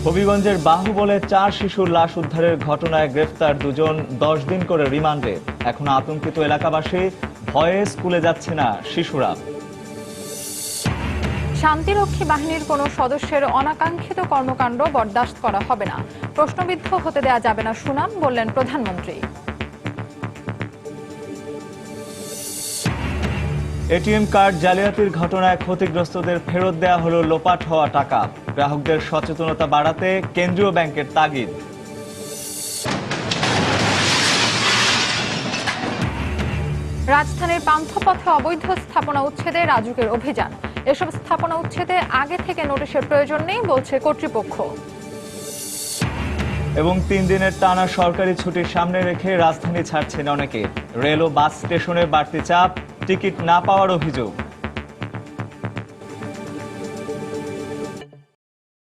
হবিগঞ্জের বাহুবলে 4 শিশুর লাশ উদ্ধারের ঘটনায় গ্রেফতার 2 জন, 10 দিন করে রিমান্ডে। এখন আতঙ্কিত এলাকাবাসী, ভয়ে স্কুলে যাচ্ছে না শিশুরা। শান্তিরক্ষী বাহিনীর কোনো সদস্যের অনাকাঙ্ক্ষিত কর্মকাণ্ড বরদাস্ত করা হবে না, প্রশ্নবিদ্ধ হতে দেয়া যাবে না সুনাম, বললেন প্রধানমন্ত্রী। এটিএম কার্ড জালিয়াতির ঘটনায় ক্ষতিগ্রস্তদের ফেরত দেয়া হলো লোপাট হওয়া টাকা। গ্রাহকদের সচেতনতা বাড়াতে কেন্দ্রীয় ব্যাংকের তাগিদ। রাজধানীর পান্থপথে অবৈধ স্থাপনা উচ্ছেদে রাজুকের অভিযান। এসব স্থাপনা উচ্ছেদে আগে থেকে নোটিশের প্রয়োজন নেই, বলছে কর্তৃপক্ষ। এবং 3 দিনের টানা সরকারি ছুটির সামনে রেখে রাজধানী ছাড়ছেন অনেকে। রেল ও বাস স্টেশনে বাড়তি চাপ, টিকিট না পাওয়ার অভিযোগ।